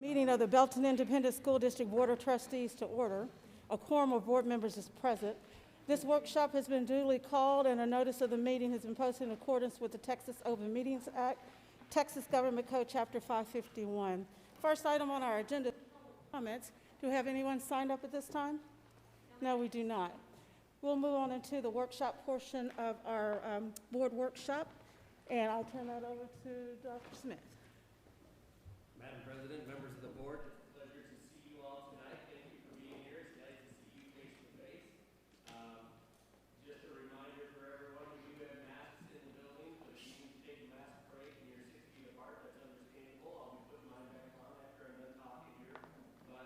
Meeting of the Belton Independent School District Board of Trustees to order. A quorum of board members is present. This workshop has been duly called and a notice of the meeting has been posted in accordance with the Texas Open Meetings Act, Texas Government Code Chapter 551. First item on our agenda, comments. Do we have anyone signed up at this time? No, we do not. We'll move on into the workshop portion of our board workshop, and I'll turn that over to Dr. Smith. Madam President, members of the board, it's a pleasure to see you all tonight. Thank you for being here. It's nice to see you face to face. Just a reminder for everyone, we do have masks in the building, so if you need to take a mask break and you're 6 feet apart, that's understandable. I'll be putting mine back on after I'm done talking here. But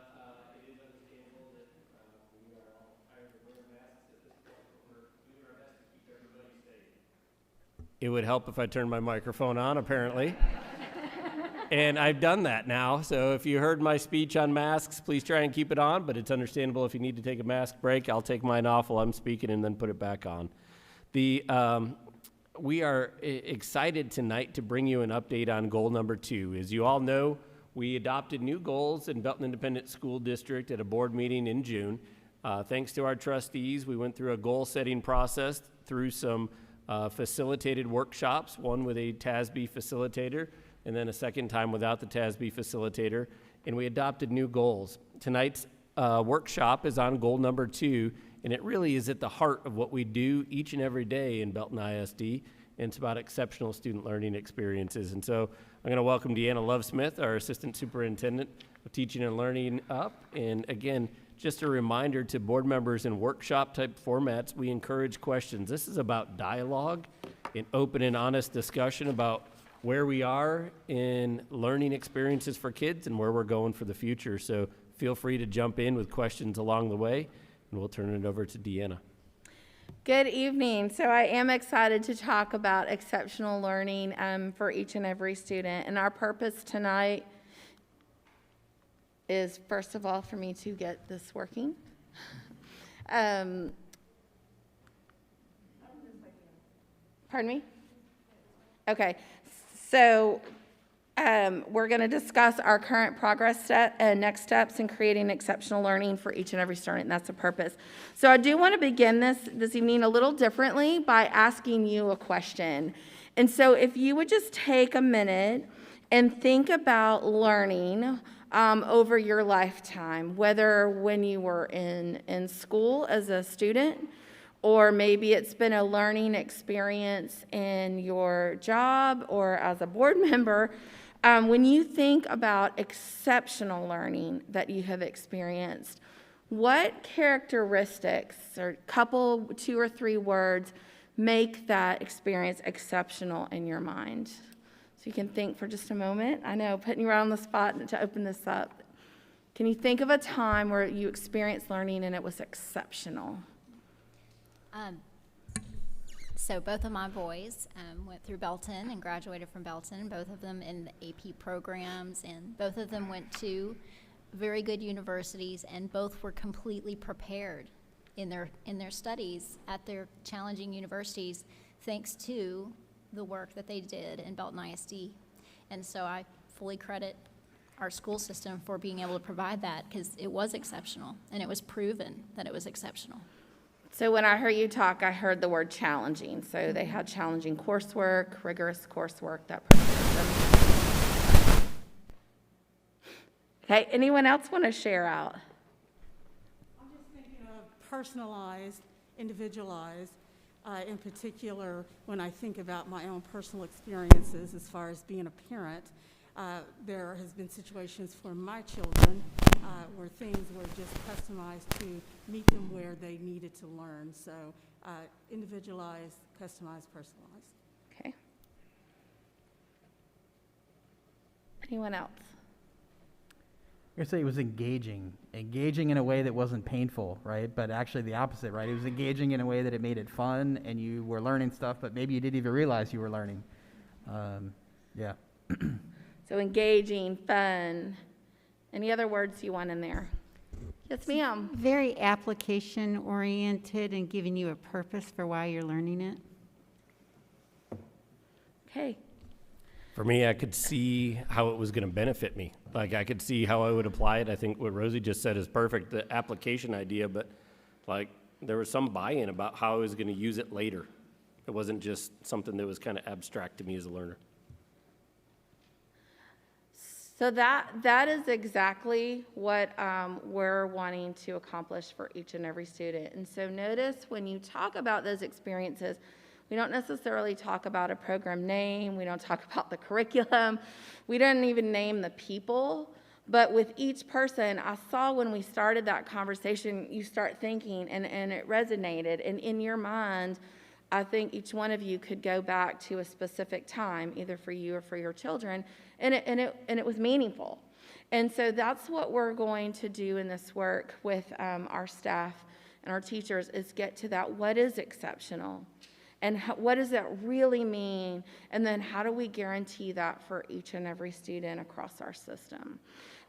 it is understandable that we are all tired of wearing masks at this point, but we're doing our best to keep everybody safe. It would help if I turned my microphone on, apparently. And I've done that now, so if you heard my speech on masks, please try and keep it on, but it's understandable if you need to take a mask break. I'll take mine off while I'm speaking and then put it back on. We are excited tonight to bring you an update on goal number 2. As you all know, we adopted new goals in Belton Independent School District at a board meeting in June. Thanks to our trustees, we went through a goal-setting process through some facilitated workshops, one with a TASB facilitator, and then a second time without the TASB facilitator, and we adopted new goals. Tonight's workshop is on goal number 2, and it really is at the heart of what we do each and every day in Belton ISD, and it's about exceptional student learning experiences. And so I'm gonna welcome Deanna Lovesmith, our Assistant Superintendent of Teaching and Learning, up. And again, just a reminder to board members in workshop type formats, we encourage questions. This is about dialogue and open and honest discussion about where we are in learning experiences for kids and where we're going for the future. So feel free to jump in with questions along the way, and we'll turn it over to Deanna. Good evening. So I am excited to talk about exceptional learning for each and every student. And our purpose tonight is, first of all, for me to get this working. Pardon me? Okay. So we're going to discuss our current progress next steps in creating exceptional learning for each and every student, and that's the purpose. So I do want to begin this evening a little differently by asking you a question. And so if you would just take a minute and think about learning over your lifetime, whether when you were in school as a student, or maybe it's been a learning experience in your job or as a board member. When you think about exceptional learning that you have experienced, what characteristics or couple, 2 or 3 words make that experience exceptional in your mind? So you can think for just a moment. I know, putting you right on the spot to open this up. Can you think of a time where you experienced learning and it was exceptional? So both of my boys went through Belton and graduated from Belton, both of them in the AP programs, and both of them went to very good universities, and both were completely prepared in their studies at their challenging universities thanks to the work that they did in Belton ISD. And so I fully credit our school system for being able to provide that, because it was exceptional and it was proven that it was exceptional. So when I heard you talk, I heard the word challenging. So they had challenging coursework, rigorous coursework that prepared them. Okay, anyone else want to share out? I'm just thinking of personalized, individualized, in particular when I think about my own personal experiences as far as being a parent. There has been situations for my children where things were just customized to meet them where they needed to learn. So individualized, customized, personalized. Okay. Anyone else? I'm going to say it was engaging in a way that wasn't painful, right? But actually the opposite, right? It was engaging in a way that it made it fun and you were learning stuff, but maybe you didn't even realize you were learning. Yeah. So engaging, fun. Any other words you want in there? Yes, ma'am. Very application oriented and giving you a purpose for why you're learning it. Okay. For me, I could see how it was going to benefit me. Like, I could see how I would apply it. I think what Rosie just said is perfect, the application idea, but like, there was some buy-in about how I was going to use it later. It wasn't just something that was kind of abstract to me as a learner. So that is exactly what we're wanting to accomplish for each and every student. And so notice when you talk about those experiences, we don't necessarily talk about a program name, we don't talk about the curriculum, we don't even name the people, but with each person, I saw when we started that conversation, you start thinking, and it resonated, and in your mind, I think each one of you could go back to a specific time, either for you or for your children, and it was meaningful. And so that's what we're going to do in this work with our staff and our teachers, is get to that, what is exceptional? And what does that really mean? And then how do we guarantee that for each and every student across our system?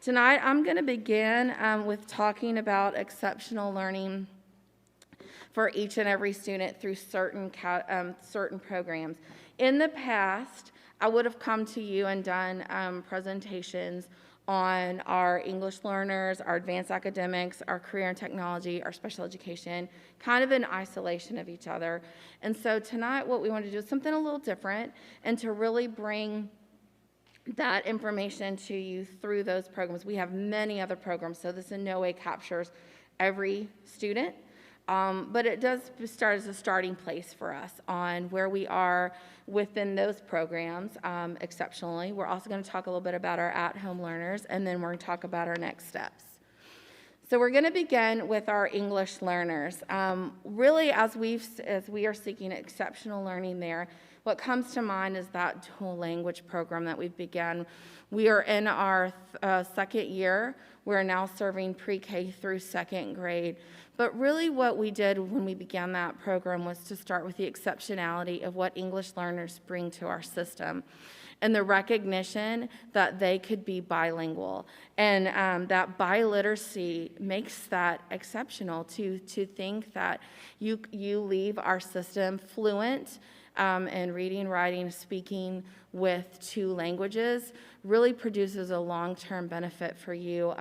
Tonight, I'm going to begin with talking about exceptional learning for each and every student through certain programs. In the past, I would have come to you and done presentations on our English learners, our advanced academics, our career and technology, our special education, kind of in isolation of each other. And so tonight what we want to do is something a little different, and to really bring that information to you through those programs. We have many other programs, so this in no way captures every student. But it does start as a starting place for us on where we are within those programs exceptionally. We're also going to talk a little bit about our at-home learners, and then we're going to talk about our next steps. So we're going to begin with our English learners. Really, as we are seeking exceptional learning there, what comes to mind is that dual language program that we've begun. We are in our second year. We're now serving pre-K through second grade. But really what we did when we began that program was to start with the exceptionality of what English learners bring to our system, and the recognition that they could be bilingual. And that biliteracy makes that exceptional, to think that you leave our system fluent in reading, writing, speaking with 2 languages really produces a long-term benefit for you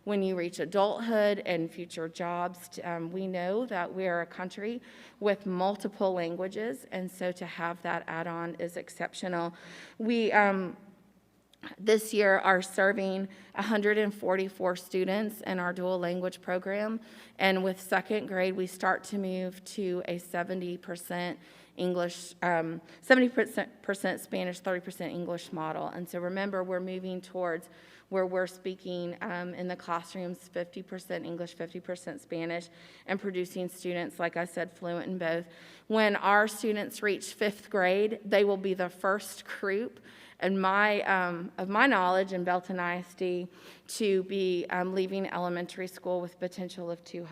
when you reach adulthood and future jobs. We know that we are a country with multiple languages, and so to have that add-on is exceptional. We this year are serving 144 students in our dual language program, and with second grade we start to move to a 70% English, 70% Spanish, 30% English model. And so remember, we're moving towards where we're speaking in the classrooms 50% English, 50% Spanish, and producing students, like I said, fluent in both. When our students reach 5th grade, they will be the first group of my knowledge in Belton ISD to be leaving elementary school with potential of 2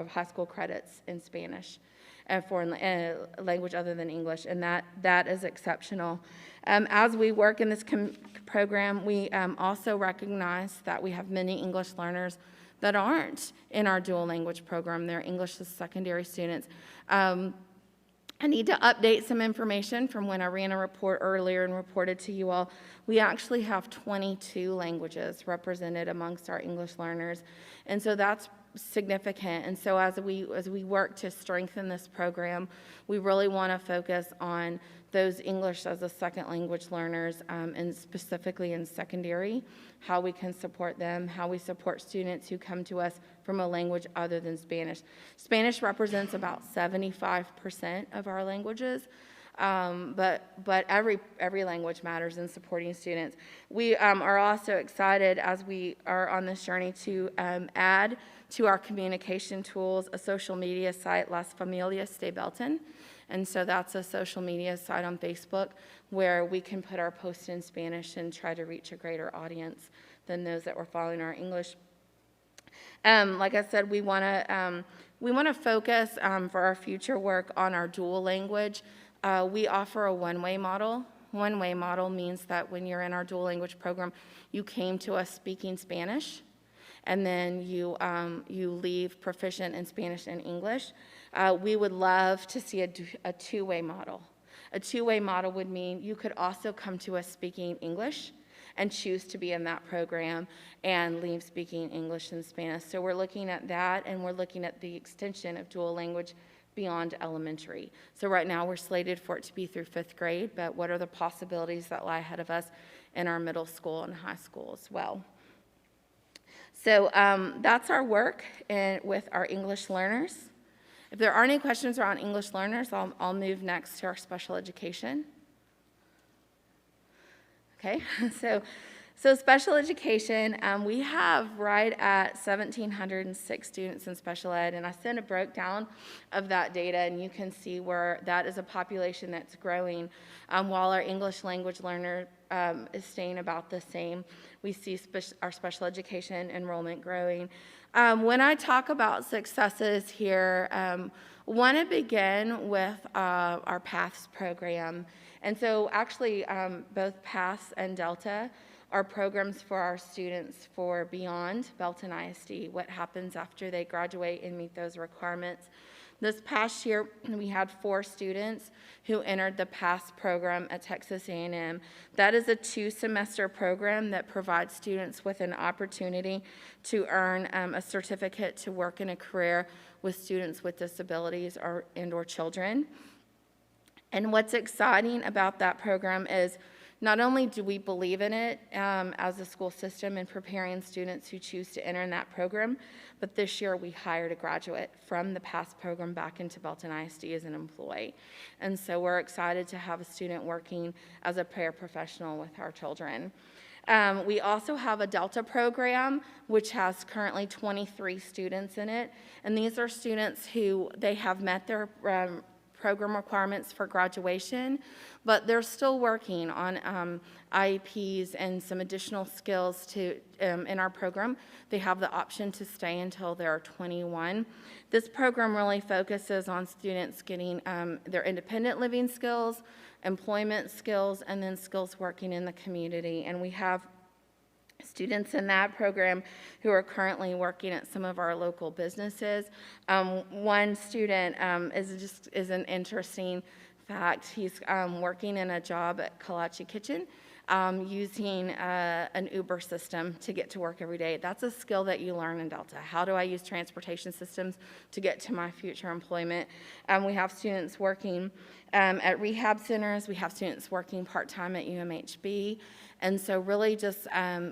high school credits in Spanish. A foreign language other than English, and that is exceptional. As we work in this program, we also recognize that we have many English learners that aren't in our dual language program. They're English as secondary students. I need to update some information from when I ran a report earlier and reported to you all. We actually have 22 languages represented amongst our English learners, and so that's significant. And so as we work to strengthen this program, we really want to focus on those English as a second language learners, and specifically in secondary, how we can support them, how we support students who come to us from a language other than Spanish. Spanish represents about 75% of our languages, but every language matters in supporting students. We are also excited as we are on this journey to add to our communication tools a social media site, Las Familias de Belton. And so that's a social media site on Facebook where we can put our posts in Spanish and try to reach a greater audience than those that were following our English. Like I said, we want to focus for our future work on our dual language. We offer a one-way model. One-way model means that when you're in our dual language program, you came to us speaking Spanish, and then you leave proficient in Spanish and English. We would love to see a two-way model. A two-way model would mean you could also come to us speaking English, and choose to be in that program and leave speaking English and Spanish. So we're looking at that, and we're looking at the extension of dual language beyond elementary. So right now we're slated for it to be through 5th grade, but what are the possibilities that lie ahead of us in our middle school and high school as well? So that's our work with our English learners. If there aren't any questions around English learners, I'll move next to our special education. Okay, so special education, we have right at 1,706 students in special ed, and I sent a breakdown of that data, and you can see where that is a population that's growing, while our English language learner is staying about the same. We see our special education enrollment growing. When I talk about successes here, want to begin with our PATHS program. And so actually both PATHS and Delta are programs for our students for beyond Belton ISD, what happens after they graduate and meet those requirements. This past year, we had 4 students who entered the PATHS program at Texas A&M. That is a 2-semester program that provides students with an opportunity to earn a certificate to work in a career with students with disabilities or children. And what's exciting about that program is not only do we believe in it as a school system in preparing students who choose to enter in that program, but this year we hired a graduate from the PATHS program back into Belton ISD as an employee. And so we're excited to have a student working as a paraprofessional with our children. We also have a Delta program, which has currently 23 students in it. And these are students who they have met their program requirements for graduation, but they're still working on IEPs and some additional skills in our program. They have the option to stay until they're 21. This program really focuses on students getting their independent living skills, employment skills, and then skills working in the community. And we have students in that program who are currently working at some of our local businesses. One student is an interesting fact. He's working in a job at Kalachi Kitchen, using an Uber system to get to work every day. That's a skill that you learn in Delta. How do I use transportation systems to get to my future employment? We have students working at rehab centers. We have students working part-time at UMHB. And so really just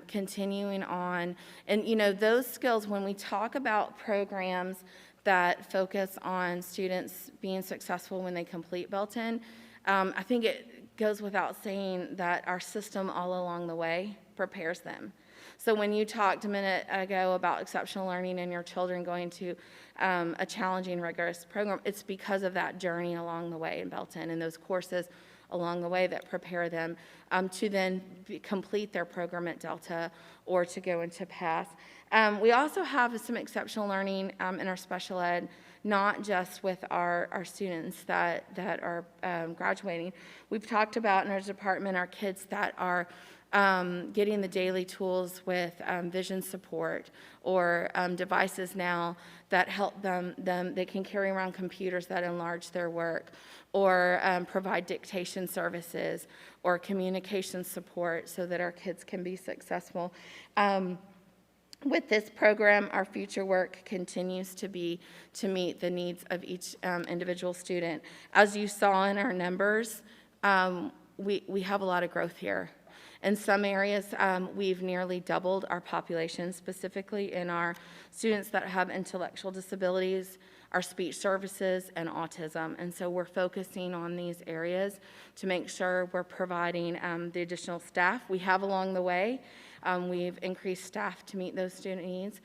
continuing on. And, you know, those skills, when we talk about programs that focus on students being successful when they complete Belton, I think it goes without saying that our system all along the way prepares them. So when you talked a minute ago about exceptional learning and your children going to a challenging, rigorous program, it's because of that journey along the way in Belton and those courses along the way that prepare them to then complete their program at Delta or to go into PATHS. We also have some exceptional learning in our special ed, not just with our students that are graduating. We've talked about in our department our kids that are getting the daily tools with vision support or devices now that help them. They can carry around computers that enlarge their work or provide dictation services or communication support so that our kids can be successful. With this program, our future work continues to be to meet the needs of each individual student. As you saw in our numbers, we have a lot of growth here. In some areas, we've nearly doubled our population, specifically in our students that have intellectual disabilities, our speech services, and autism. And so we're focusing on these areas to make sure we're providing the additional staff we have along the way. We've increased staff to meet those student needs.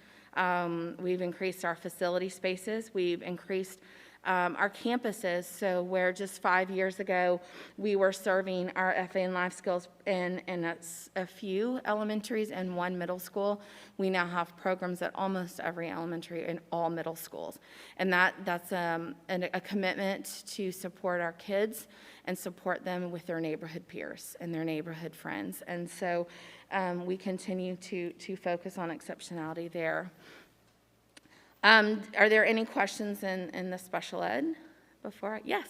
We've increased our facility spaces. We've increased our campuses. So where just 5 years ago we were serving our FA and life skills in a few elementaries and one middle school, we now have programs at almost every elementary and all middle schools. And that's a commitment to support our kids and support them with their neighborhood peers and their neighborhood friends. And so we continue to focus on exceptionality there. Are there any questions in the special ed before? Yes.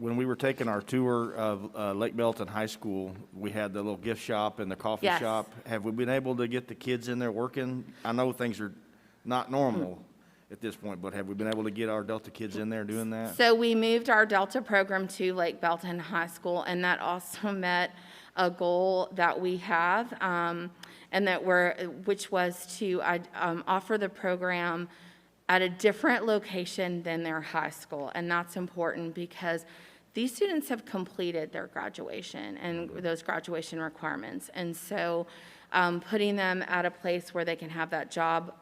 when we were taking our tour of Lake Belton High School, we had the little gift shop and the coffee Yes. shop. Have we been able to get the kids in there working? I know things are not normal at this point, but have we been able to get our Delta kids in there doing that? So we moved our Delta program to Lake Belton High School, and that also met a goal that we have, and which was to offer the program at a different location than their high school. And that's important because these students have completed their graduation and those graduation requirements. And so putting them at a place where they can have that job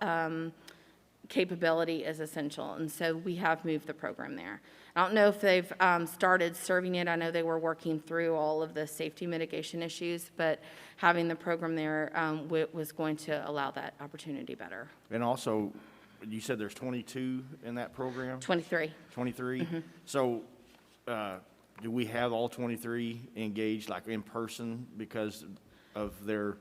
capability is essential. And so we have moved the program there. I don't know if they've started serving it. I know they were working through all of the safety mitigation issues, but having the program there was going to allow that opportunity better. And also, you said there's 22 in that program? 23. 23? So, do we have all 23 engaged, like in person, because of their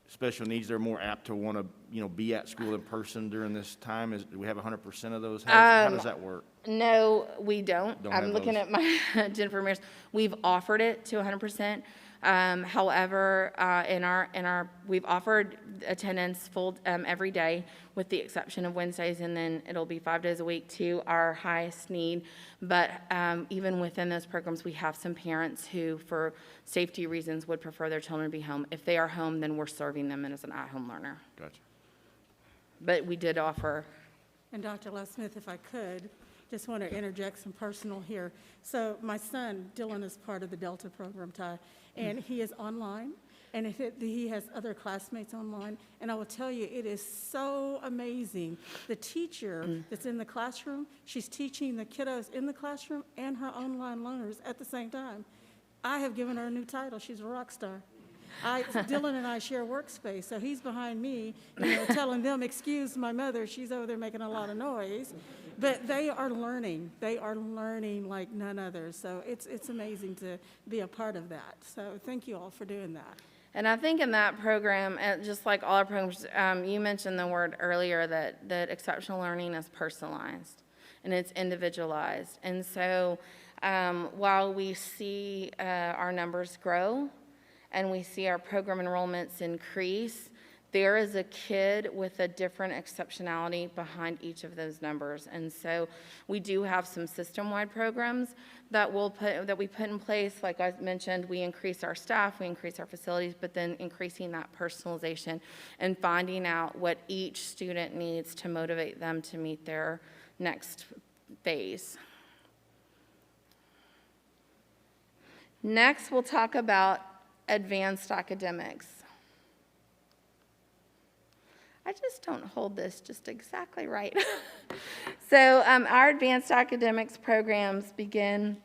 special needs? They're more apt to want to, be at school in person during this time? Do we have 100% of those? How does that work? No, we don't. Don't I'm have looking those. at my Jennifer Mears. We've offered it to 100%. However, we've offered attendance full every day, with the exception of Wednesdays, and then it'll be 5 days a week to our highest need. But even within those programs, we have some parents who, for safety reasons, would prefer their children to be home. If they are home, then we're serving them as an at-home learner. Gotcha. But we did offer. And Dr. Les Smith, if I could, just want to interject some personal here. So my son, Dylan, is part of the Delta program, Ty, and he is online, and he has other classmates online. And I will tell you, it is so amazing. The teacher that's in the classroom, she's teaching the kiddos in the classroom and her online learners at the same time. I have given her a new title. She's a rock star. Dylan and I share workspace, so he's behind me, telling them, excuse my mother, she's over there making a lot of noise. But they are learning. They are learning like none other. So it's amazing to be a part of that. So thank you all for doing that. And I think in that program, just like all our programs, you mentioned the word earlier that exceptional learning is personalized and it's individualized. And so while we see our numbers grow and we see our program enrollments increase, there is a kid with a different exceptionality behind each of those numbers. And so we do have some system-wide programs that we put in place. Like I mentioned, we increase our staff, we increase our facilities, but then increasing that personalization and finding out what each student needs to motivate them to meet their next phase. Next, we'll talk about advanced academics. I just don't hold this just exactly right. So our advanced academics programs begin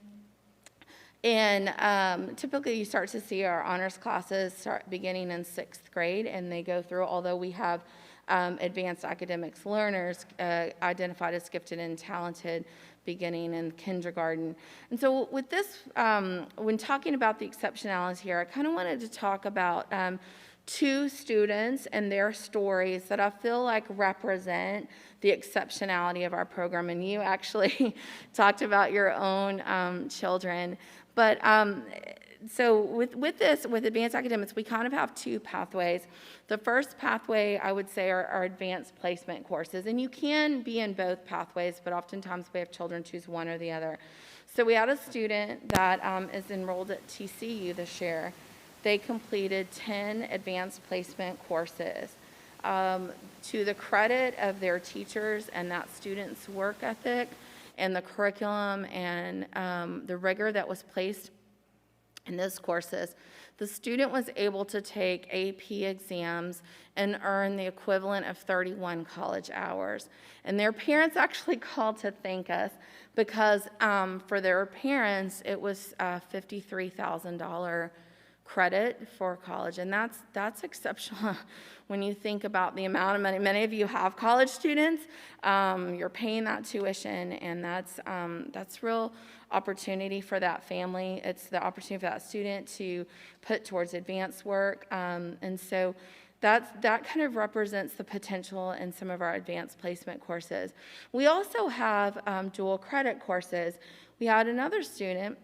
in, typically you start to see our honors classes start beginning in 6th grade, and they go through, although we have advanced academics learners identified as gifted and talented beginning in kindergarten. And so with this, when talking about the exceptionalities here, I kind of wanted to talk about 2 students and their stories that I feel like represent the exceptionality of our program. And you actually talked about your own children. But so with advanced academics, we kind of have 2 pathways. The first pathway, I would say, are advanced placement courses. And you can be in both pathways, but oftentimes we have children choose one or the other. So we had a student that is enrolled at TCU this year. They completed 10 advanced placement courses. To the credit of their teachers and that student's work ethic and the curriculum and the rigor that was placed in those courses, the student was able to take AP exams and earn the equivalent of 31 college hours. And their parents actually called to thank us because for their parents, it was $53,000 credit for college, and that's exceptional when you think about the amount of money. Many of you have college students. You're paying that tuition, and that's real opportunity for that family. It's the opportunity for that student to put towards advanced work, and so that kind of represents the potential in some of our advanced placement courses. We also have dual credit courses. We had another student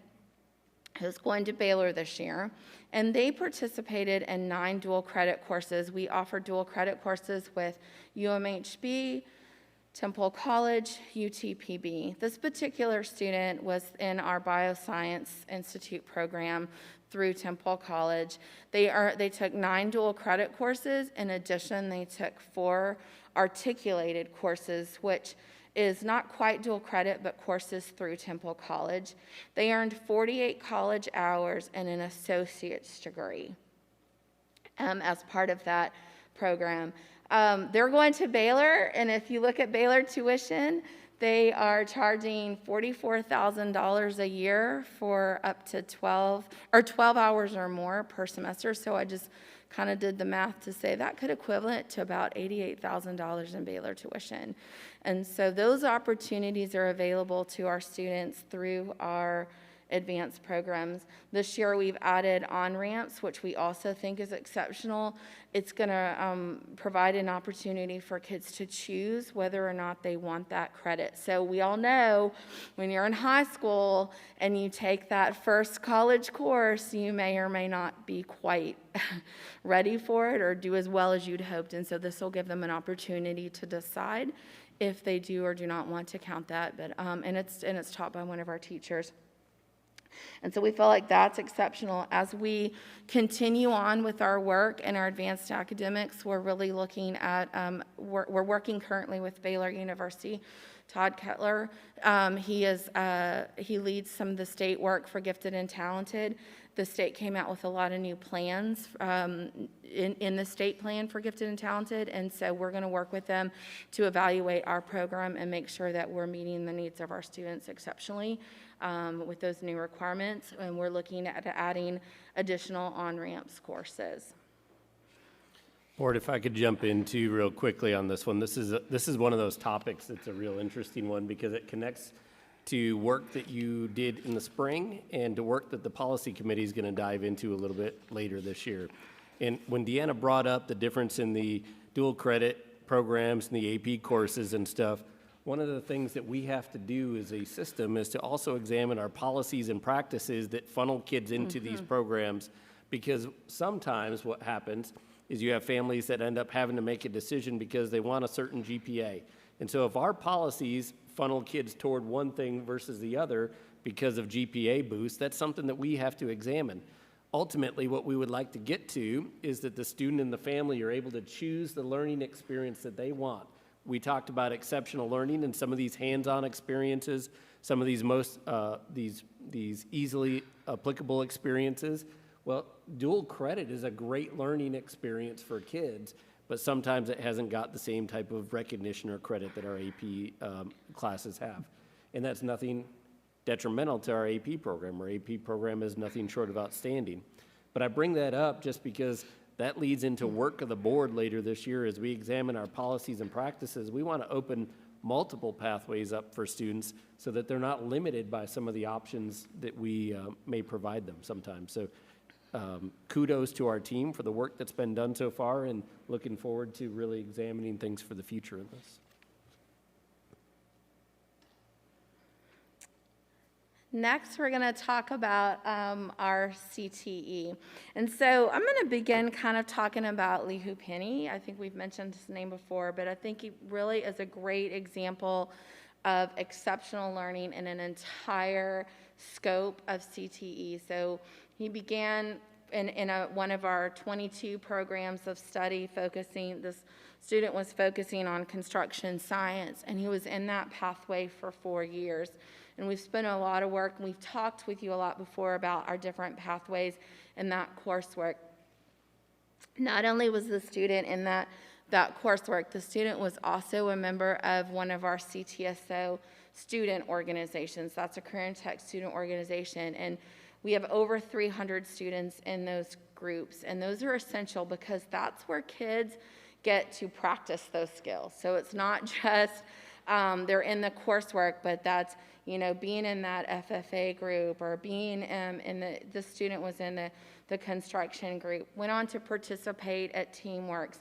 who's going to Baylor this year, and they participated in 9 dual credit courses. We offer dual credit courses with UMHB, Temple College, UTPB. This particular student was in our Bioscience Institute program through Temple College. They took 9 dual credit courses. In addition, they took 4 articulated courses, which is not quite dual credit, but courses through Temple College. They earned 48 college hours and an associate's degree as part of that program. They're going to Baylor, and if you look at Baylor tuition, they are charging $44,000 a year for up to 12 hours or more per semester. So I just kind of did the math to say that could equivalent to about $88,000 in Baylor tuition. And so those opportunities are available to our students through our advanced programs. This year we've added on-ramps, which we also think is exceptional. It's going to provide an opportunity for kids to choose whether or not they want that credit. So we all know when you're in high school and you take that first college course, you may or may not be quite ready for it or do as well as you'd hoped. And so this will give them an opportunity to decide if they do or do not want to count that. But and it's taught by one of our teachers. And so we feel like that's exceptional. As we continue on with our work and our advanced academics, we're really looking at, we're working currently with Baylor University. Todd Kettler, he leads some of the state work for gifted and talented. The state came out with a lot of new plans in the state plan for gifted and talented, and so we're going to work with them to evaluate our program and make sure that we're meeting the needs of our students exceptionally with those new requirements, and we're looking at adding additional on-ramps courses. Board, if I could jump into real quickly on this one. This is one of those topics that's a real interesting one because it connects to work that you did in the spring and to work that the policy committee is going to dive into a little bit later this year. And when Deanna brought up the difference in the dual credit programs and the AP courses and stuff, one of the things that we have to do as a system is to also examine our policies and practices that funnel kids into these programs, because sometimes what happens is you have families that end up having to make a decision because they want a certain GPA. And so if our policies funnel kids toward one thing versus the other because of GPA boost, that's something that we have to examine. Ultimately, what we would like to get to is that the student and the family are able to choose the learning experience that they want. We talked about exceptional learning and some of these hands-on experiences, some of these these easily applicable experiences. Well, dual credit is a great learning experience for kids, but sometimes it hasn't got the same type of recognition or credit that our AP classes have. And that's nothing detrimental to our AP program. Our AP program is nothing short of outstanding. But I bring that up just because that leads into work of the board later this year as we examine our policies and practices. We want to open multiple pathways up for students so that they're not limited by some of the options that we may provide them sometimes. So kudos to our team for the work that's been done so far, and looking forward to really examining things for the future in this. Next, we're going to talk about our CTE. And so I'm going to begin kind of talking about Lihu Penny. I think we've mentioned his name before, but I think he really is a great example of exceptional learning in an entire scope of CTE. So he began in one of our 22 programs of study this student was focusing on construction science, and he was in that pathway for 4 years. And we've spent a lot of work, and we've talked with you a lot before about our different pathways in that coursework. Not only was the student in that coursework, the student was also a member of one of our CTSO student organizations. That's a career and tech student organization. And we have over 300 students in those groups. And those are essential because that's where kids get to practice those skills. So it's not just they're in the coursework, but that's, being in that FFA group or being the student was in the construction group, went on to participate at TeamWorks.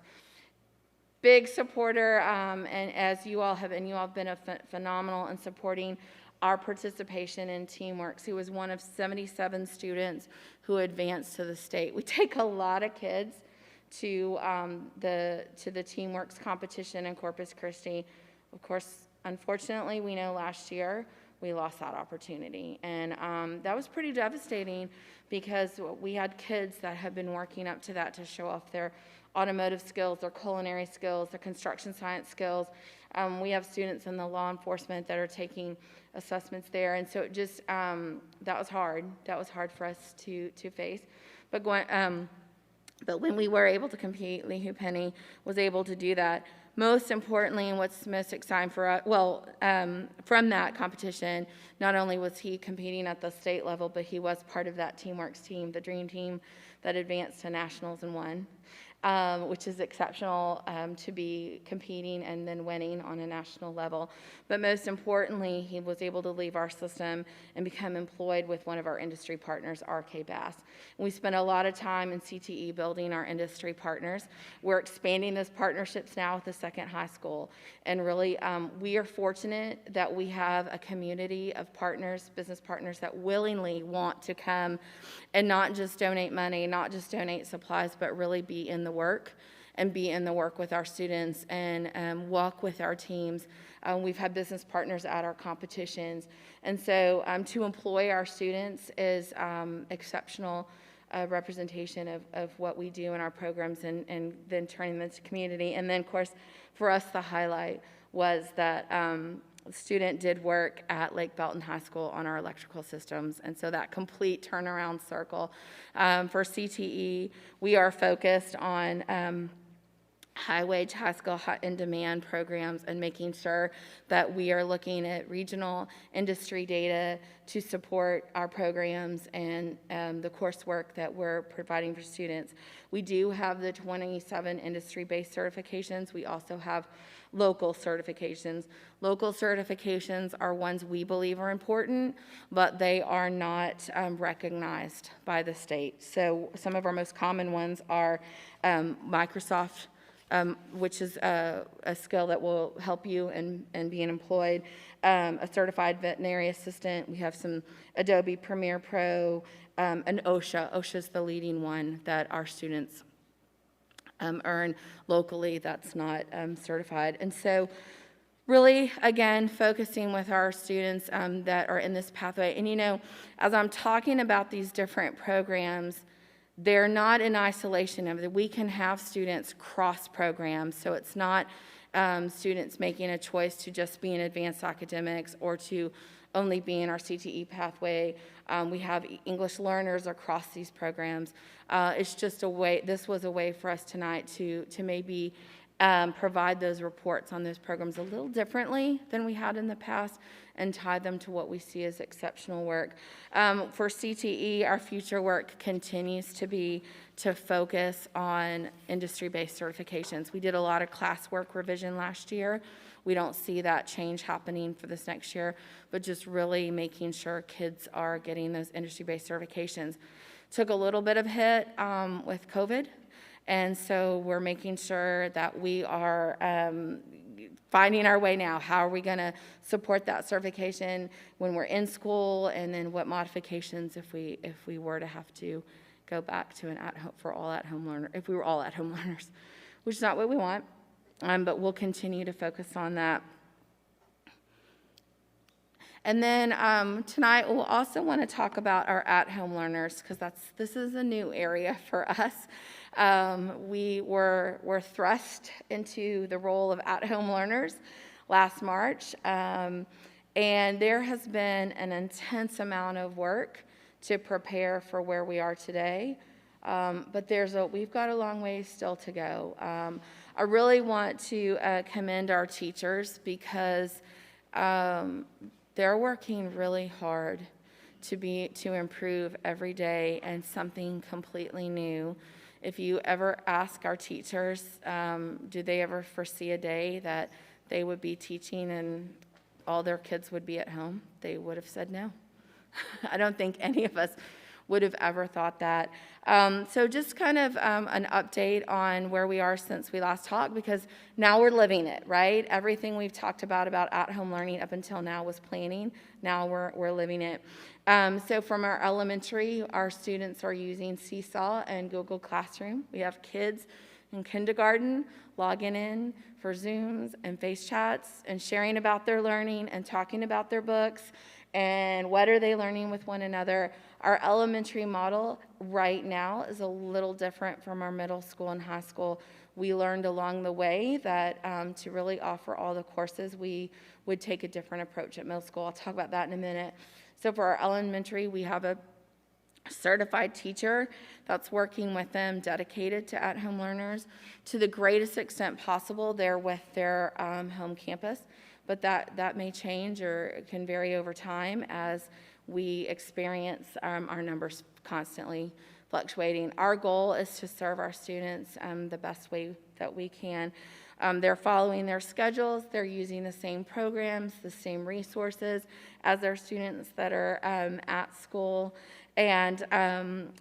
Big supporter, and as you all have been phenomenal in supporting our participation in TeamWorks. He was one of 77 students who advanced to the state. We take a lot of kids to the TeamWorks competition in Corpus Christi. Of course, unfortunately, we know last year we lost that opportunity. And that was pretty devastating because we had kids that had been working up to that to show off their automotive skills, their culinary skills, their construction science skills. We have students in the law enforcement that are taking assessments there. And so it just, that was hard. That was hard for us to face. But when we were able to compete, Lee Penny was able to do that. Most importantly, and what's most exciting for us, from that competition, not only was he competing at the state level, but he was part of that TeamWorks team, the dream team that advanced to nationals and won. Which is exceptional to be competing and then winning on a national level. But most importantly, he was able to leave our system and become employed with one of our industry partners, RK Bass. And we spent a lot of time in CTE building our industry partners. We're expanding those partnerships now with the second high school. And really, we are fortunate that we have a community of partners, business partners that willingly want to come and not just donate money, not just donate supplies, but really be in the work and be in the work with our students and walk with our teams. We've had business partners at our competitions. And so to employ our students is exceptional representation of what we do in our programs and then turning them into community. And then, of course, for us, the highlight was that the student did work at Lake Belton High School on our electrical systems. And so that complete turnaround circle. For CTE, we are focused on high-wage, high-skill, high-in-demand programs and making sure that we are looking at regional industry data to support our programs and the coursework that we're providing for students. We do have the 27 industry-based certifications. We also have local certifications. Local certifications are ones we believe are important, but they are not recognized by the state. So some of our most common ones are Microsoft, which is a skill that will help you in being employed, a certified veterinary assistant. We have some Adobe Premiere Pro, and OSHA. OSHA is the leading one that our students earn locally that's not certified. And so really, again, focusing with our students that are in this pathway. And you know, as I'm talking about these different programs, they're not in isolation of it. We can have students cross programs, so it's not students making a choice to just be in advanced academics or to only be in our CTE pathway. We have English learners across these programs. It's just a way, this was a way for us tonight to maybe provide those reports on those programs a little differently than we had in the past and tie them to what we see as exceptional work. For CTE, our future work continues to be to focus on industry-based certifications. We did a lot of classwork revision last year. We don't see that change happening for this next year, but just really making sure kids are getting those industry-based certifications. Took a little bit of hit with COVID, and so we're making sure that we are finding our way now. How are we going to support that certification when we're in school, and then what modifications if we were to have to go back to an at-home for all at-home learner, if we were all at-home learners, which is not what we want. But we'll continue to focus on that. And then tonight we'll also want to talk about our at-home learners because this is a new area for us. We were thrust into the role of at-home learners last March, and there has been an intense amount of work to prepare for where we are today. But we've got a long way still to go. I really want to commend our teachers because they're working really hard to improve every day and something completely new. If you ever ask our teachers, do they ever foresee a day that they would be teaching and all their kids would be at home? They would have said no. I don't think any of us would have ever thought that. So just kind of an update on where we are since we last talked, because now we're living it, right? Everything we've talked about at-home learning up until now was planning. Now we're living it. So from our elementary, our students are using Seesaw and Google Classroom. We have kids in kindergarten logging in for Zooms and face chats and sharing about their learning and talking about their books and what are they learning with one another. Our elementary model right now is a little different from our middle school and high school. We learned along the way that to really offer all the courses, we would take a different approach at middle school. I'll talk about that in a minute. So for our elementary, we have a certified teacher that's working with them, dedicated to at-home learners. To the greatest extent possible, they're with their home campus, but that may change or it can vary over time as we experience our numbers constantly fluctuating. Our goal is to serve our students the best way that we can. They're following their schedules. They're using the same programs, the same resources as their students that are at school. And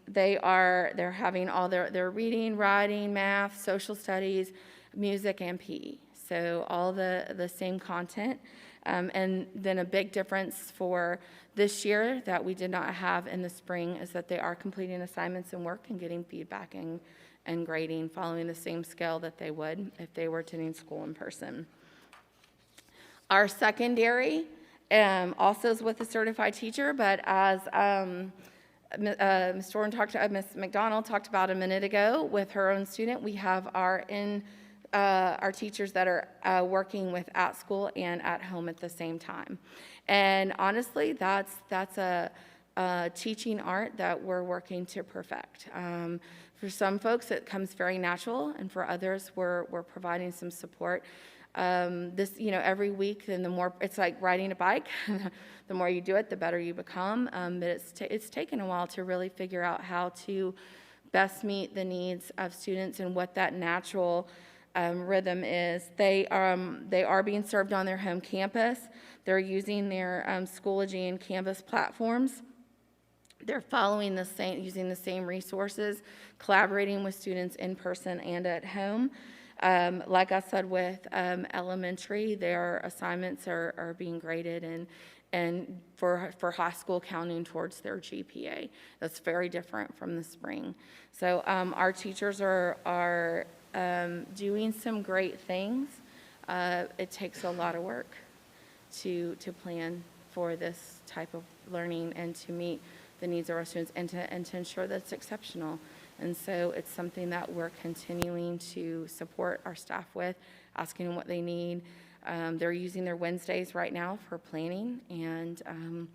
they're having all their reading, writing, math, social studies, music, and PE. So all the same content. And then a big difference for this year that we did not have in the spring is that they are completing assignments and work and getting feedback and grading, following the same scale that they would if they were attending school in person. Our secondary also is with a certified teacher, but as Ms. McDonald talked about a minute ago with her own student, we have our teachers that are working with at school and at home at the same time. And honestly, that's a teaching art that we're working to perfect. For some folks, it comes very natural, and for others, we're providing some support. Every week, and the more, it's like riding a bike. The more you do it, the better you become. But it's taken a while to really figure out how to best meet the needs of students and what that natural rhythm is. They are being served on their home campus. They're using their Schoology and Canvas platforms. They're following using the same resources, collaborating with students in person and at home. Like I said, with elementary, their assignments are being graded and for high school counting towards their GPA. That's very different from the spring. So our teachers are doing some great things. It takes a lot of work to plan for this type of learning and to meet the needs of our students and to ensure that it's exceptional. And so it's something that we're continuing to support our staff with, asking them what they need. They're using their Wednesdays right now for planning and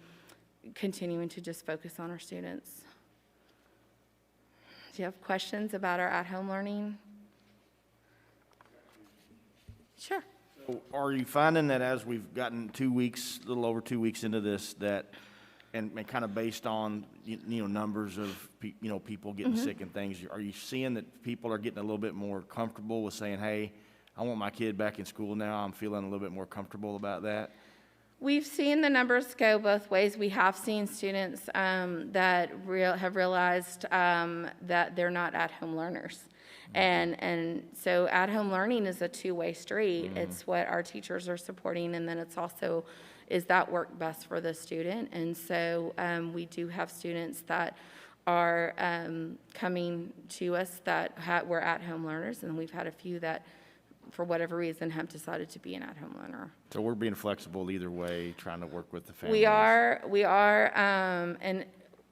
continuing to just focus on our students. Do you have questions about our at-home learning? Sure. So are you finding that as we've gotten a little over 2 weeks into this, that and kind of based on numbers of people getting sick and things, are you seeing that people are getting a little bit more comfortable with saying, hey, I want my kid back in school now, I'm feeling a little bit more comfortable about that? We've seen the numbers go both ways. We have seen students that have realized that they're not at-home learners. And so at-home learning is a two-way street. It's what our teachers are supporting, and then it's also, is that work best for the student? And so we do have students that are coming to us that were at-home learners, and we've had a few that, for whatever reason, have decided to be an at-home learner. So we're being flexible either way, trying to work with the families. We are, and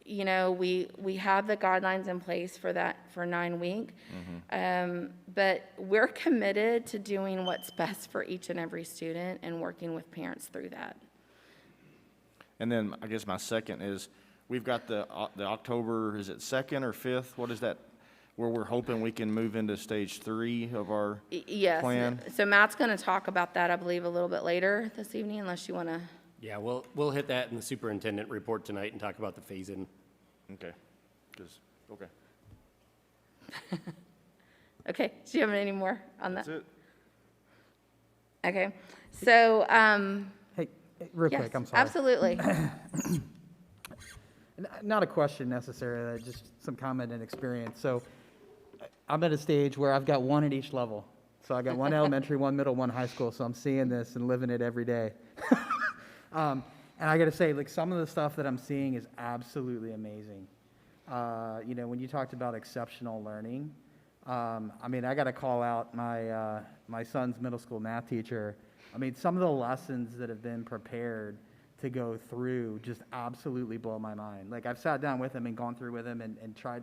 we have the guidelines in place for that for 9 weeks, but we're committed to doing what's best for each and every student and working with parents through that. And then I guess my second is, we've got the October, is it 2nd or 5th? What is that, where we're hoping we can move into stage 3 of our Yes. plan? So Matt's going to talk about that, I believe, a little bit later this evening, unless you want to. Yeah, we'll hit that in the superintendent report tonight and talk about the phase-in. Okay. Okay. Okay. Do you have any more on that? That's it. Okay. So, Hey, real yes, quick, I'm sorry. absolutely. Not a question necessarily, just some comment and experience. So I'm at a stage where I've got one at each level. So I got one elementary, one middle, one high school. So I'm seeing this and living it every day. And I got to say, like, some of the stuff that I'm seeing is absolutely amazing. You know, when you talked about exceptional learning, I mean, I got to call out my son's middle school math teacher. I mean, some of the lessons that have been prepared to go through just absolutely blow my mind. Like, I've sat down with him and gone through with him and tried.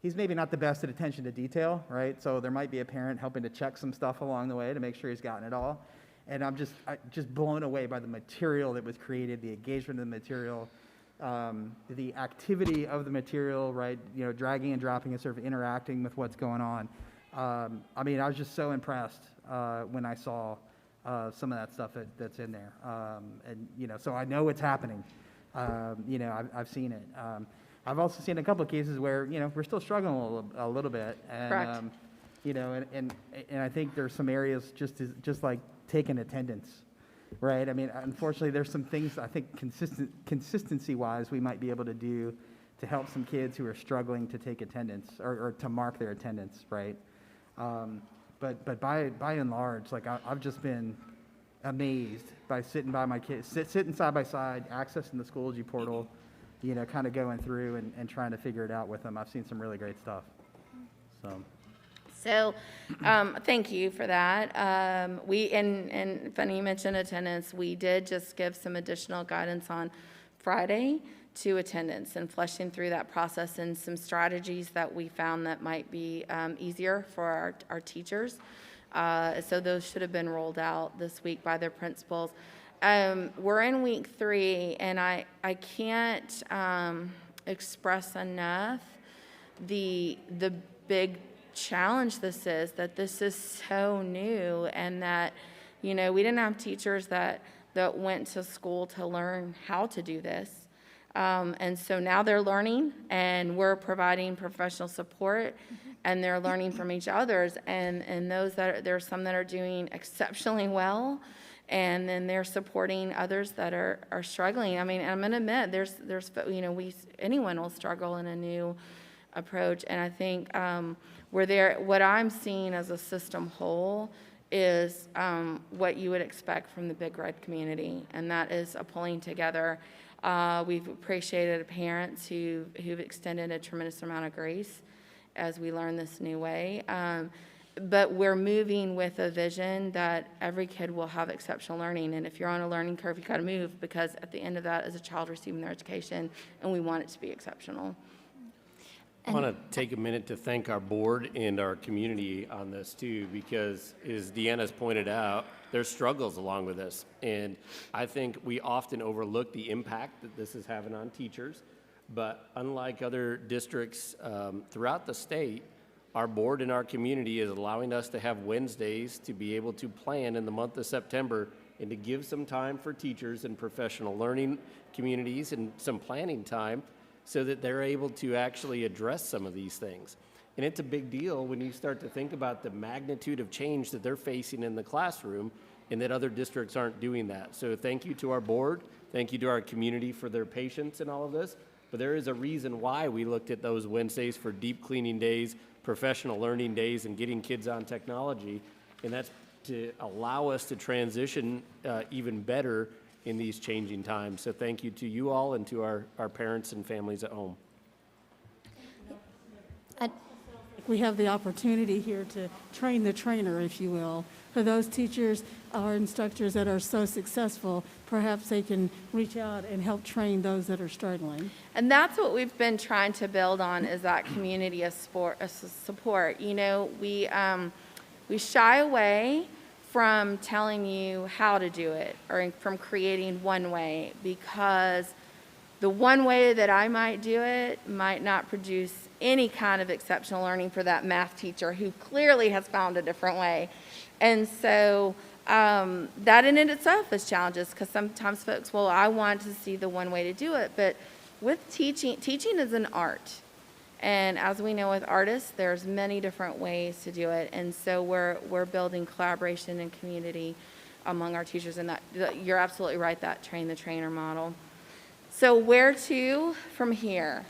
He's maybe not the best at attention to detail, right? So there might be a parent helping to check some stuff along the way to make sure he's gotten it all. And I'm just blown away by the material that was created, the engagement of the material, the activity of the material, right? You know, dragging and dropping and sort of interacting with what's going on. I mean, I was just so impressed when I saw some of that stuff that's in there. And, you know, so I know it's happening. You know, I've seen it. I've also seen a couple of cases where, you know, we're still struggling a little bit. And, Correct. You know, and I think there's some areas just like taking attendance, right? I mean, unfortunately, there's some things I think consistency-wise we might be able to do to help some kids who are struggling to take attendance or to mark their attendance, right? But by and large, like I've just been amazed by sitting by my kids, sitting side by side, accessing the Schoology portal, you know, kind of going through and trying to figure it out with them. I've seen some really great stuff. So, thank you for that. And funny you mentioned attendance, we did just give some additional guidance on Friday to attendance and fleshing through that process and some strategies that we found that might be easier for our teachers. So those should have been rolled out this week by their principals. We're in week 3, and I can't express enough the big challenge this is, that this is so new, and that, you know, we didn't have teachers that went to school to learn how to do this. And so now they're learning, and we're providing professional support, and they're learning from each other's, and there's some that are doing exceptionally well, and then they're supporting others that are struggling. I mean, I'm going to admit, there's you know, anyone will struggle in a new approach, and I think what I'm seeing as a system whole is what you would expect from the Big Red community, and that is a pulling together. We've appreciated parents who've extended a tremendous amount of grace as we learn this new way. But we're moving with a vision that every kid will have exceptional learning. And if you're on a learning curve, you got to move, because at the end of that is a child receiving their education, and we want it to be exceptional. I want to take a minute to thank our board and our community on this too, because as Deanna's pointed out, there's struggles along with this. And I think we often overlook the impact that this is having on teachers. But unlike other districts throughout the state, our board and our community is allowing us to have Wednesdays to be able to plan in the month of September and to give some time for teachers and professional learning communities and some planning time so that they're able to actually address some of these things. And it's a big deal when you start to think about the magnitude of change that they're facing in the classroom, and that other districts aren't doing that. So thank you to our board, thank you to our community for their patience in all of this. But there is a reason why we looked at those Wednesdays for deep cleaning days, professional learning days, and getting kids on technology. And that's to allow us to transition even better in these changing times. So thank you to you all and to our parents and families at home. We have the opportunity here to train the trainer, if you will. For those teachers or instructors that are so successful, perhaps they can reach out and help train those that are struggling. And that's what we've been trying to build on, is that community of support. You know, we shy away from telling you how to do it, or from creating one way, because the one way that I might do it might not produce any kind of exceptional learning for that math teacher who clearly has found a different way. And so that in itself is challenges, because sometimes folks, well, I want to see the one way to do it. But with teaching is an art. And as we know with artists, there's many different ways to do it. And so we're building collaboration and community among our teachers. And that you're absolutely right, that train the trainer model. So where to from here?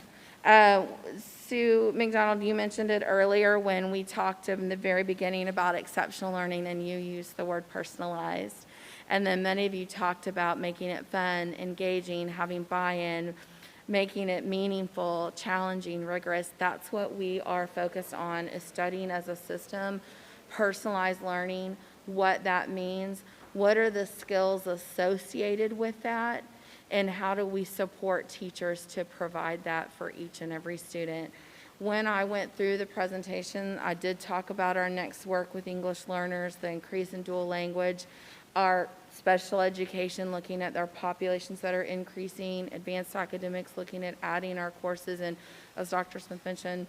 Sue McDonald, you mentioned it earlier when we talked in the very beginning about exceptional learning, and you used the word personalized. And then many of you talked about making it fun, engaging, having buy-in, making it meaningful, challenging, rigorous. That's what we are focused on, is studying as a system, personalized learning, what that means, what are the skills associated with that, and how do we support teachers to provide that for each and every student. When I went through the presentation, I did talk about our next work with English learners, the increase in dual language, our special education, looking at our populations that are increasing, advanced academics, looking at adding our courses, and as Dr. Smith mentioned,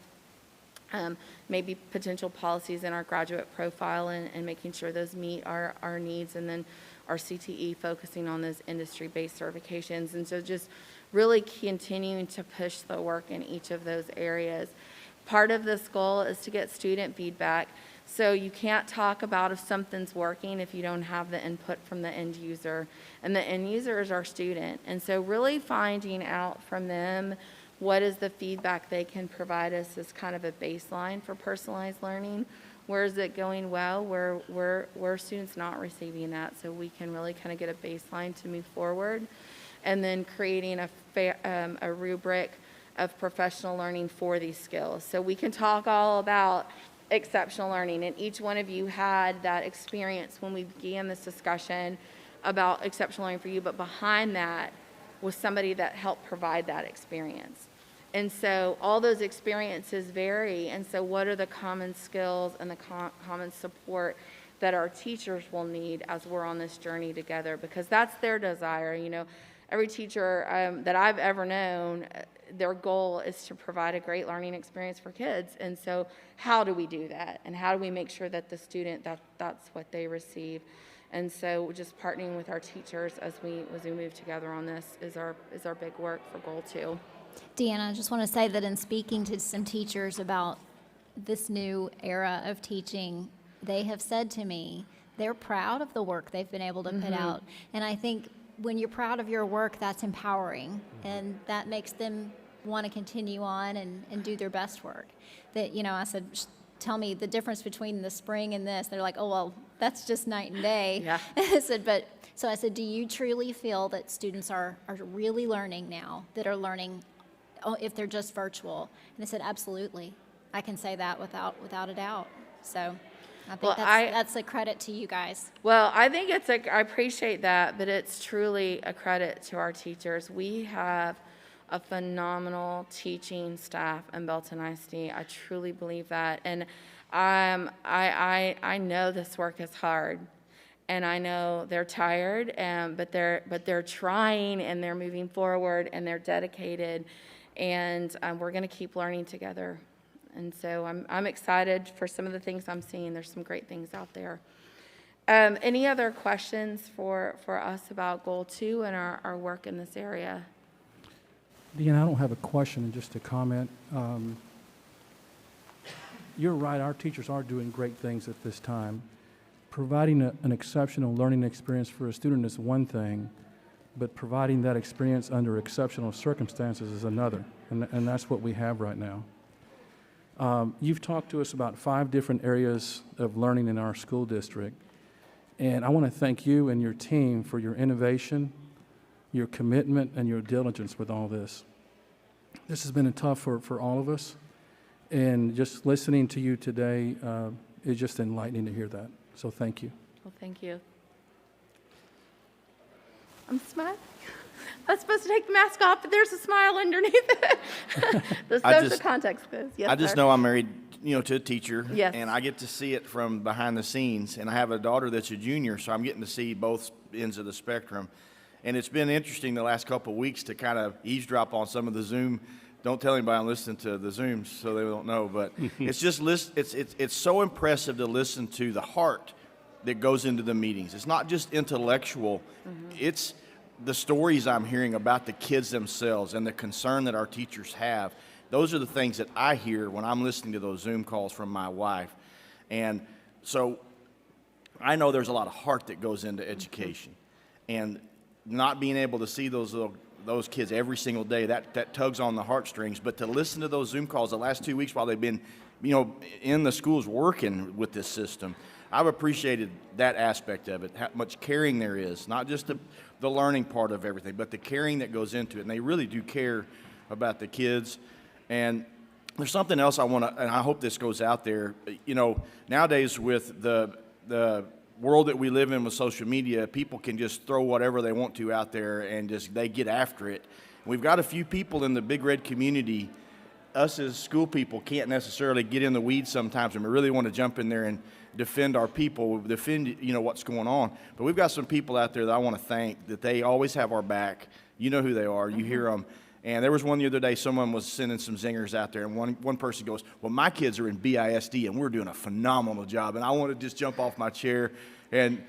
maybe potential policies in our graduate profile and making sure those meet our needs, and then our CTE focusing on those industry-based certifications. And so just really continuing to push the work in each of those areas. Part of this goal is to get student feedback. So you can't talk about if something's working if you don't have the input from the end user. And the end user is our student. And so really finding out from them what is the feedback they can provide us as kind of a baseline for personalized learning. Where is it going well? Where students not receiving that? So we can really kind of get a baseline to move forward. And then creating a rubric of professional learning for these skills. So we can talk all about exceptional learning, and each one of you had that experience when we began this discussion about exceptional learning for you, but behind that was somebody that helped provide that experience. And so all those experiences vary, and so what are the common skills and the common support that our teachers will need as we're on this journey together, because that's their desire. You know, every teacher that I've ever known, their goal is to provide a great learning experience for kids. And so how do we do that? And how do we make sure that the student, that's what they receive? And so just partnering with our teachers as we move together on this is our big work for Goal 2. Deanna, I just want to say that in speaking to some teachers about this new era of teaching, they have said to me they're proud of the work they've been able to put out. And I think when you're proud of your work, that's empowering, and that makes them want to continue on and do their best work. That, you know, I said, tell me the difference between the spring and this. They're like, oh, well, that's just night and day. Yeah. I said, do you truly feel that students are really learning now, that are learning if they're just virtual? And they said, absolutely. I can say that without a doubt. So I think that's a credit to you guys. Well, I think I appreciate that, but it's truly a credit to our teachers. We have a phenomenal teaching staff in Belton ISD. I truly believe that. And I know this work is hard, and I know they're tired, but they're trying, and they're moving forward, and they're dedicated, and we're going to keep learning together. And so I'm excited for some of the things I'm seeing. There's some great things out there. Any other questions for us about Goal 2 and our work in this area? Deanna, I don't have a question, just a comment. You're right, our teachers are doing great things at this time. Providing an exceptional learning experience for a student is one thing, but providing that experience under exceptional circumstances is another, and that's what we have right now. You've talked to us about 5 different areas of learning in our school district, and I want to thank you and your team for your innovation, your commitment, and your diligence with all this. This has been tough for all of us, and just listening to you today is just enlightening to hear that. So thank you. Well, thank you. I'm smiling. I was supposed to take the mask off, but there's a smile underneath it. The social context quiz. Yes, I just sir. know I'm married, to a teacher. Yes. And I get to see it from behind the scenes. And I have a daughter that's a junior, so I'm getting to see both ends of the spectrum. And it's been interesting the last couple of weeks to kind of eavesdrop on some of the Zoom. Don't tell anybody I'm listening to the Zooms so they don't know. But it's just it's so impressive to listen to the heart that goes into the meetings. It's not just intellectual. Mm-hmm. It's the stories I'm hearing about the kids themselves and the concern that our teachers have. Those are the things that I hear when I'm listening to those Zoom calls from my wife. And so I know there's a lot of heart that goes into education. And not being able to see those little those kids every single day, that tugs on the heartstrings. But to listen to those Zoom calls the last 2 weeks while they've been, in the schools working with this system, I've appreciated that aspect of it, how much caring there is, not just the learning part of everything, but the caring that goes into it. And they really do care about the kids. And there's something else I want to, and I hope this goes out there. Nowadays with the world that we live in with social media, people can just throw whatever they want to out there and they get after it. We've got a few people in the Big Red community. Us as school people can't necessarily get in the weeds sometimes, and we really want to jump in there and defend our people, defend what's going on. But we've got some people out there that I want to thank, that they always have our back. You know who they are. You hear them. And there was one the other day, someone was sending some zingers out there, and one person goes, well, my kids are in BISD, and we're doing a phenomenal job. And I want to just jump off my chair and,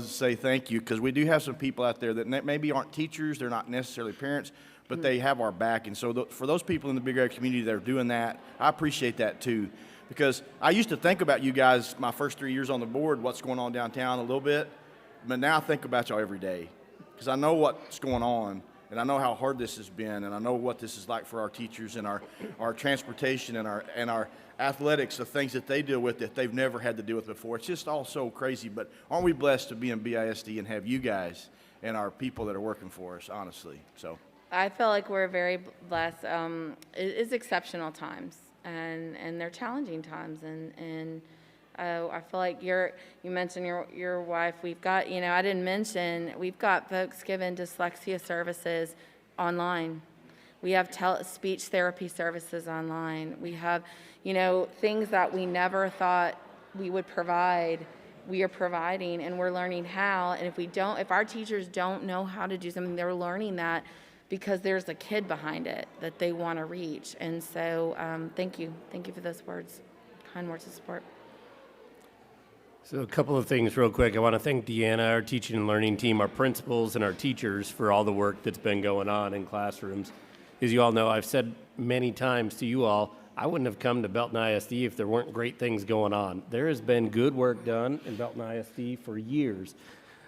say thank you, because we do have some people out there that maybe aren't teachers, they're not necessarily parents, but they have our back. And so for those people in the Big Red community that are doing that, I appreciate that too. Because I used to think about you guys my first 3 years on the board, what's going on downtown a little bit, but now I think about y'all every day, because I know what's going on. And I know how hard this has been, and I know what this is like for our teachers and our transportation and our athletics, the things that they deal with that they've never had to deal with before. It's just all so crazy, but aren't we blessed to be in BISD and have you guys and our people that are working for us, honestly? So I feel like we're very blessed. It is exceptional times, and they're challenging times, and I feel like you mentioned your wife. We've got, I didn't mention, we've got folks given dyslexia services online. We have speech therapy services online. We have, things that we never thought we would provide, we are providing, and we're learning how. And if our teachers don't know how to do something, they're learning that because there's a kid behind it that they want to reach. And so, thank you. Thank you for those words, kind words of support. So a couple of things real quick. I want to thank Deanna, our teaching and learning team, our principals, and our teachers for all the work that's been going on in classrooms. As you all know, I've said many times to you all, I wouldn't have come to Belton ISD if there weren't great things going on. There has been good work done in Belton ISD for years.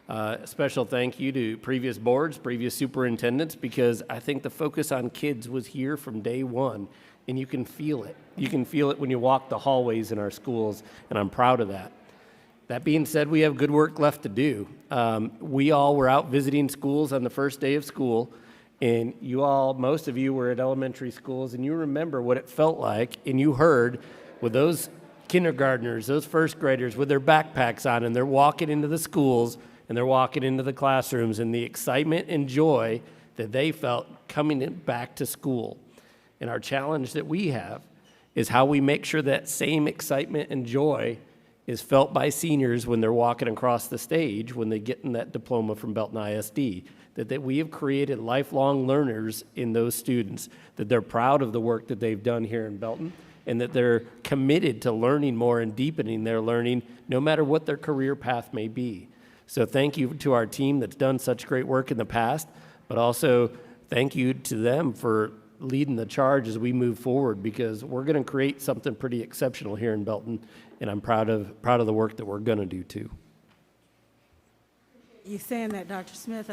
A special thank you to previous boards, previous superintendents, because I think the focus on kids was here from day one, and you can feel it. You can feel it when you walk the hallways in our schools, and I'm proud of that. That being said, we have good work left to do. We all were out visiting schools on the first day of school, and most of you were at elementary schools, and you remember what it felt like, and you heard with those kindergartners, those first graders with their backpacks on, and they're walking into the schools, and they're walking into the classrooms, and the excitement and joy that they felt coming back to school. And our challenge that we have is how we make sure that same excitement and joy is felt by seniors when they're walking across the stage, when they get in that diploma from Belton ISD, that we have created lifelong learners in those students, that they're proud of the work that they've done here in Belton, and that they're committed to learning more and deepening their learning no matter what their career path may be. So thank you to our team that's done such great work in the past, but also thank you to them for leading the charge as we move forward, because we're going to create something pretty exceptional here in Belton, and I'm proud of the work that we're going to do too. You saying that, Dr. Smith,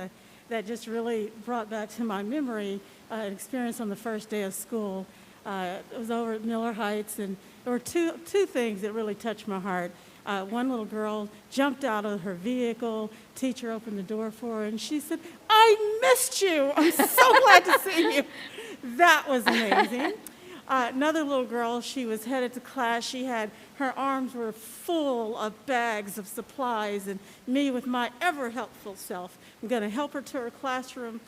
that just really brought back to my memory an experience on the first day of school. It was over at Miller Heights, and there were two things that really touched my heart. One little girl jumped out of her vehicle. Teacher opened the door for her, and she said, "I missed you. I'm so glad to see you." That was amazing. Another little girl, she was headed to class. Her arms were full of bags of supplies, and me with my ever helpful self, I'm going to help her to her classroom,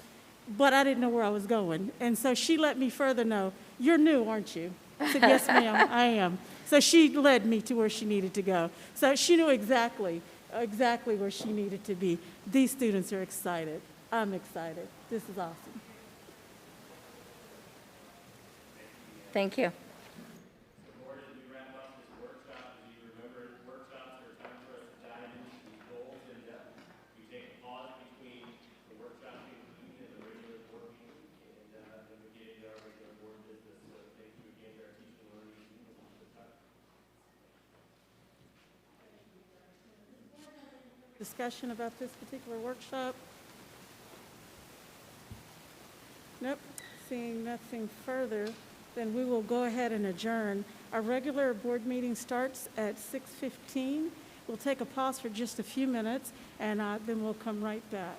but I didn't know where I was going. And so she let me further know, "You're new, aren't you?" I said, "Yes, ma'am, I am." So she led me to where she needed to go. So she knew exactly where she needed to be. These students are excited. I'm excited. This is awesome. Thank you. Discussion about this particular workshop? Nope, seeing nothing further, then we will go ahead and adjourn. Our regular board meeting starts at 6:15. We'll take a pause for just a few minutes, and then we'll come right back.